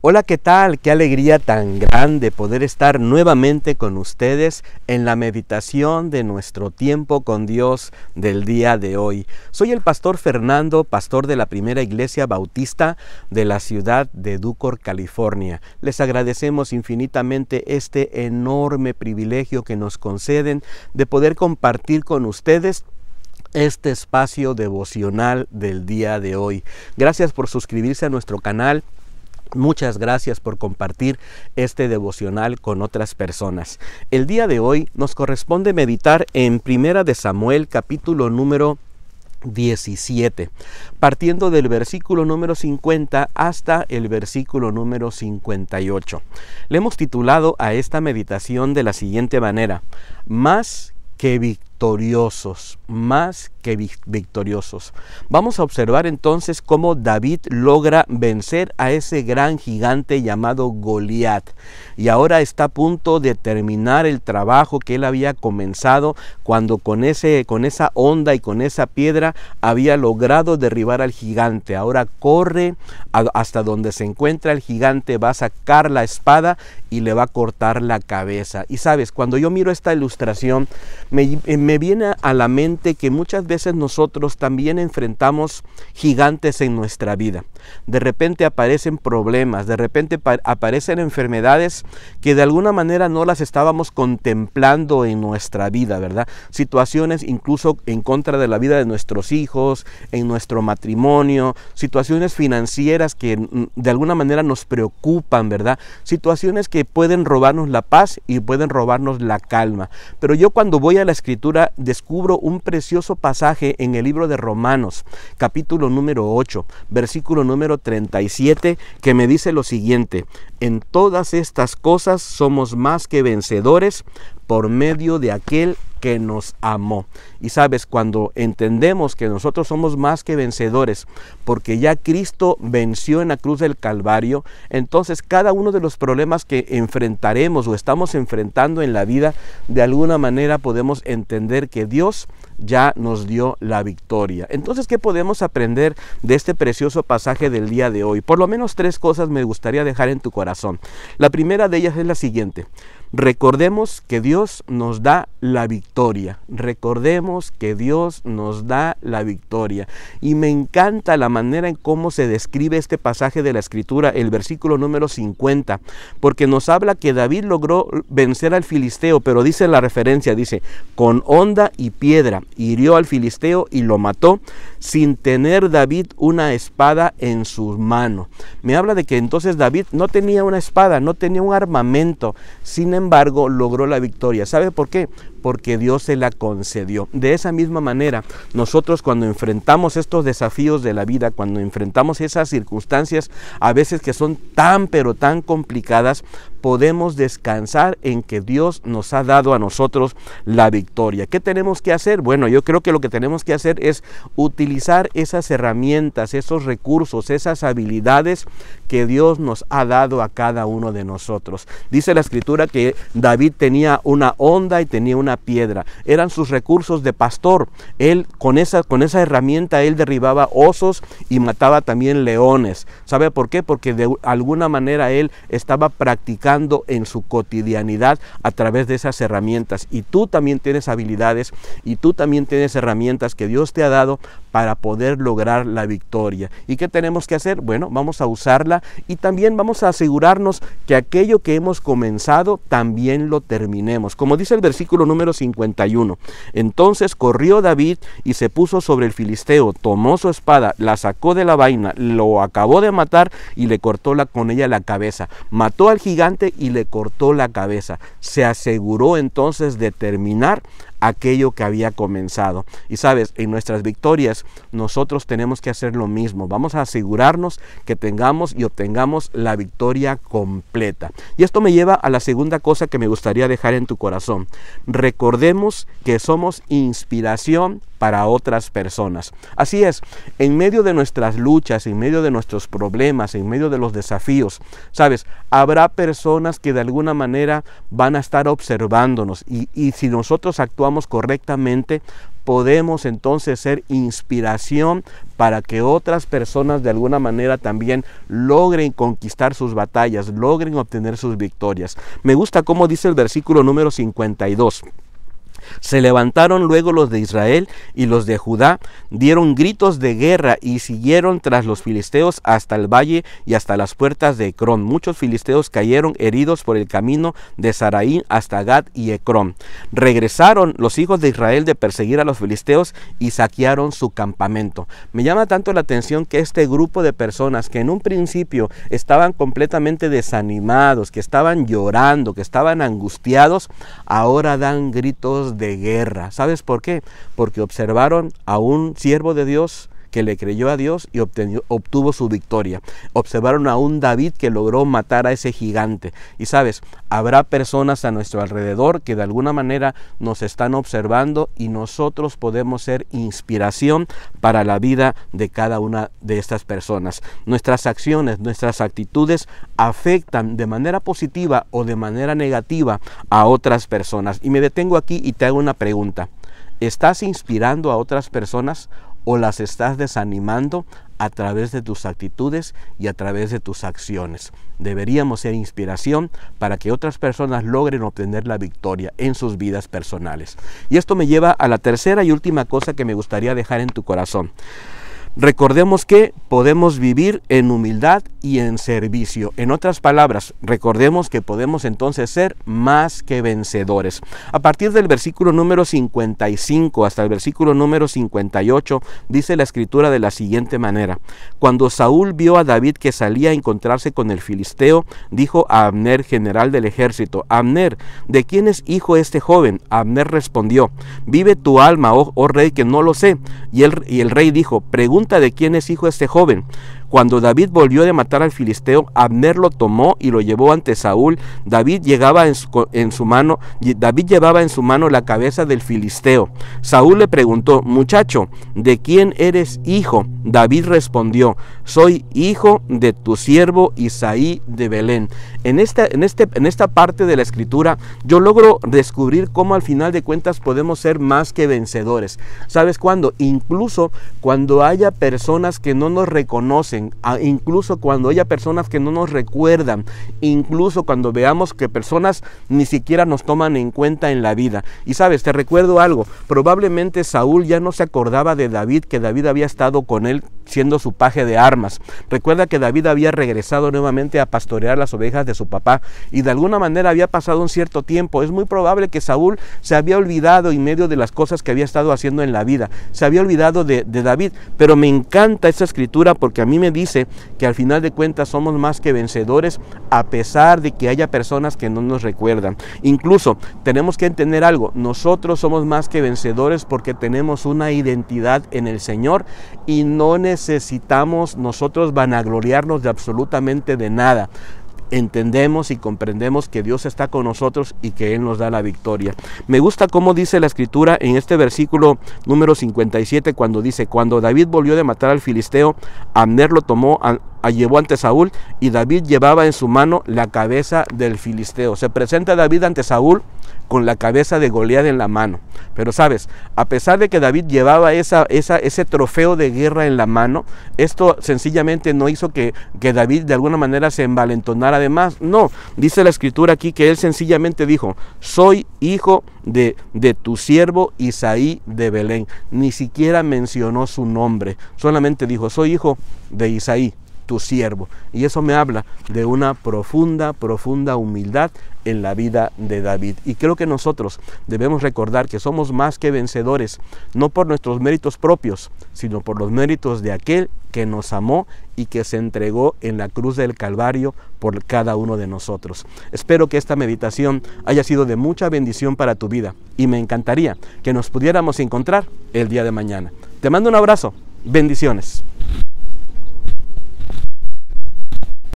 Hola, ¿qué tal? Qué alegría tan grande poder estar nuevamente con ustedes en la meditación de nuestro tiempo con Dios del día de hoy. Soy el pastor Fernando, pastor de la Primera Iglesia Bautista de la ciudad de Ducor, California. Les agradecemos infinitamente este enorme privilegio que nos conceden de poder compartir con ustedes este espacio devocional del día de hoy. Gracias por suscribirse a nuestro canal. Muchas gracias por compartir este devocional con otras personas. El día de hoy nos corresponde meditar en Primera de Samuel, capítulo número 17, partiendo del versículo número 50 hasta el versículo número 58. Le hemos titulado a esta meditación de la siguiente manera: más que victoriosos, más que victoriosos. Vamos a observar entonces cómo David logra vencer a ese gran gigante llamado Goliat, y ahora está a punto de terminar el trabajo que él había comenzado cuando con esa honda y con esa piedra había logrado derribar al gigante. Ahora corre hasta donde se encuentra el gigante, va a sacar la espada y le va a cortar la cabeza. Y sabes, cuando yo miro esta ilustración, me viene a la mente que muchas veces nosotros también enfrentamos gigantes en nuestra vida. De repente aparecen problemas, de repente aparecen enfermedades que de alguna manera no las estábamos contemplando en nuestra vida, ¿verdad? Situaciones incluso en contra de la vida de nuestros hijos, en nuestro matrimonio, situaciones financieras que de alguna manera nos preocupan, ¿verdad? Situaciones que pueden robarnos la paz y pueden robarnos la calma. Pero yo cuando voy a la Escritura descubro un precioso pasaje en el libro de Romanos, capítulo número 8, versículo número 37, que me dice lo siguiente: en todas estas cosas somos más que vencedores por medio de aquel que nos amó. Y sabes, cuando entendemos que nosotros somos más que vencedores porque ya Cristo venció en la cruz del Calvario, entonces cada uno de los problemas que enfrentaremos o estamos enfrentando en la vida, de alguna manera podemos entender que Dios ya nos dio la victoria. Entonces, ¿qué podemos aprender de este precioso pasaje del día de hoy? Por lo menos 3 cosas me gustaría dejar en tu corazón. La primera de ellas es la siguiente: recordemos que Dios nos da la victoria. Recordemos que Dios nos da la victoria. Y me encanta la manera en cómo se describe este pasaje de la Escritura, el versículo número 50, porque nos habla que David logró vencer al filisteo, pero dice la referencia, dice, con honda y piedra hirió al filisteo y lo mató, sin tener David una espada en su mano. Me habla de que entonces David no tenía una espada, no tenía un armamento, sin embargo logró la victoria. ¿Sabe por qué? Porque Dios se la concedió. De esa misma manera, nosotros cuando enfrentamos estos desafíos de la vida, cuando enfrentamos esas circunstancias a veces que son tan pero tan complicadas, podemos descansar en que Dios nos ha dado a nosotros la victoria. ¿Qué tenemos que hacer? Bueno, yo creo que lo que tenemos que hacer es utilizar esas herramientas, esos recursos, esas habilidades que Dios nos ha dado a cada uno de nosotros. Dice la Escritura que David tenía una honda y tenía una piedra. Eran sus recursos de pastor. Él con esa herramienta él derribaba osos y mataba también leones. ¿Sabe por qué? Porque de alguna manera él estaba practicando en su cotidianidad a través de esas herramientas. Y tú también tienes habilidades y tú también tienes herramientas que Dios te ha dado para poder lograr la victoria. ¿Y qué tenemos que hacer? Bueno, vamos a usarla y también vamos a asegurarnos que aquello que hemos comenzado también lo terminemos. Como dice el versículo número 51, entonces corrió David y se puso sobre el filisteo, tomó su espada, la sacó de la vaina, lo acabó de matar y le cortó con ella la cabeza. Mató al gigante y le cortó la cabeza. Se aseguró entonces de terminar aquello que había comenzado. Y sabes, en nuestras victorias nosotros tenemos que hacer lo mismo. Vamos a asegurarnos que tengamos y obtengamos la victoria completa. Y esto me lleva a la segunda cosa que me gustaría dejar en tu corazón. Recordemos que somos inspiración para otras personas. Así es, en medio de nuestras luchas, en medio de nuestros problemas, en medio de los desafíos, sabes, habrá personas que de alguna manera van a estar observándonos y si nosotros actuamos correctamente, podemos entonces ser inspiración para que otras personas de alguna manera también logren conquistar sus batallas, logren obtener sus victorias. Me gusta cómo dice el versículo número 52. Se levantaron luego los de Israel y los de Judá, dieron gritos de guerra y siguieron tras los filisteos hasta el valle y hasta las puertas de Ecrón. Muchos filisteos cayeron heridos por el camino de Saraín hasta Gad y Ecrón. Regresaron los hijos de Israel de perseguir a los filisteos y saquearon su campamento. Me llama tanto la atención que este grupo de personas que en un principio estaban completamente desanimados, que estaban llorando, que estaban angustiados, ahora dan gritos de guerra. ¿Sabes por qué? Porque observaron a un siervo de Dios que le creyó a Dios y obtuvo su victoria. Observaron a un David que logró matar a ese gigante. Y sabes, habrá personas a nuestro alrededor que de alguna manera nos están observando y nosotros podemos ser inspiración para la vida de cada una de estas personas. Nuestras acciones, nuestras actitudes afectan de manera positiva o de manera negativa a otras personas. Y me detengo aquí y te hago una pregunta. ¿Estás inspirando a otras personas o las estás desanimando a través de tus actitudes y a través de tus acciones? Deberíamos ser inspiración para que otras personas logren obtener la victoria en sus vidas personales. Y esto me lleva a la tercera y última cosa que me gustaría dejar en tu corazón. Recordemos que podemos vivir en humildad y en servicio. En otras palabras, recordemos que podemos entonces ser más que vencedores. A partir del versículo número 55 hasta el versículo número 58, dice la escritura de la siguiente manera. Cuando Saúl vio a David que salía a encontrarse con el filisteo, dijo a Abner, general del ejército: Abner, ¿de quién es hijo este joven? Abner respondió: vive tu alma, oh rey, que no lo sé. Y el rey dijo: pregunta de quién es hijo este joven. Cuando David volvió de matar al filisteo, Abner lo tomó y lo llevó ante Saúl. David llevaba en su mano la cabeza del filisteo. Saúl le preguntó: muchacho, ¿de quién eres hijo? David respondió: soy hijo de tu siervo Isaí de Belén. En esta parte de la escritura yo logro descubrir cómo al final de cuentas podemos ser más que vencedores. ¿Sabes cuándo? Incluso cuando haya personas que no nos reconocen, incluso cuando haya personas que no nos recuerdan, incluso cuando veamos que personas ni siquiera nos toman en cuenta en la vida. Y sabes, te recuerdo algo, probablemente Saúl ya no se acordaba de David, que David había estado con él siendo su paje de armas. Recuerda que David había regresado nuevamente a pastorear las ovejas de su papá y de alguna manera había pasado un cierto tiempo. Es muy probable que Saúl se había olvidado en medio de las cosas que había estado haciendo en la vida, se había olvidado de David, pero me encanta esta escritura porque a mí me dice que al final de cuentas somos más que vencedores a pesar de que haya personas que no nos recuerdan. Incluso tenemos que entender algo, nosotros somos más que vencedores porque tenemos una identidad en el Señor y no necesitamos nosotros vanagloriarnos de absolutamente de nada. Entendemos y comprendemos que Dios está con nosotros y que Él nos da la victoria. Me gusta cómo dice la escritura en este versículo número 57 cuando dice: cuando David volvió de matar al filisteo, Abner lo tomó, llevó ante Saúl y David llevaba en su mano la cabeza del filisteo. Se presenta David ante Saúl con la cabeza de Goliat en la mano. Pero sabes, a pesar de que David llevaba ese trofeo de guerra en la mano, esto sencillamente no hizo que David de alguna manera se envalentonara de más. No, dice la escritura aquí que él sencillamente dijo: soy hijo de tu siervo Isaí de Belén. Ni siquiera mencionó su nombre, solamente dijo: soy hijo de Isaí, tu siervo. Y eso me habla de una profunda humildad en la vida de David. Y creo que nosotros debemos recordar que somos más que vencedores, no por nuestros méritos propios, sino por los méritos de aquel que nos amó y que se entregó en la cruz del Calvario por cada uno de nosotros. Espero que esta meditación haya sido de mucha bendición para tu vida y me encantaría que nos pudiéramos encontrar el día de mañana. Te mando un abrazo. Bendiciones.